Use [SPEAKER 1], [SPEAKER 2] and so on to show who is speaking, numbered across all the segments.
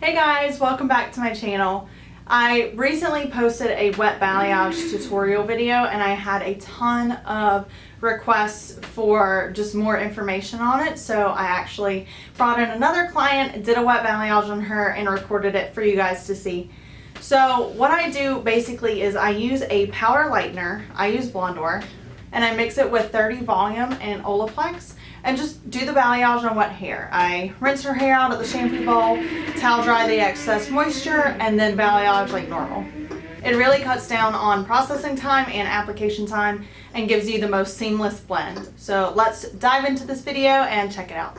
[SPEAKER 1] Hey guys, welcome back to my channel. I recently posted a wet balayage tutorial video and I had a ton of requests for just more information on it, so I actually brought in another client, did a wet balayage on her and recorded it for you guys to see. So what I do basically is I use a powder lightener, I use Blondor, and I mix it with 30 volume and Olaplex and just do the balayage on wet hair. I rinse her hair out of the shampoo bowl, towel dry the excess moisture, and then balayage like normal. It really cuts down on processing time and application time and gives you the most seamless blend. So let's dive into this video and check it out.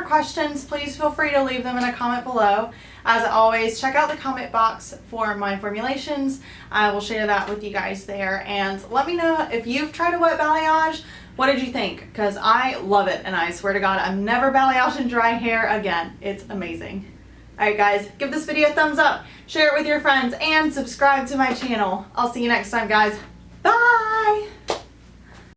[SPEAKER 1] more questions, please feel free to leave them in a comment below. As always, check out the comment box for my formulations. I will share that with you guys there. And let me know if you've tried a wet balayage. What did you think? Because I love it, and I swear to God, I'm never balayaging dry hair again. It's amazing. Alright guys, give this video a thumbs up, share it with your friends, and subscribe to my channel. I'll see you next time, guys. Bye!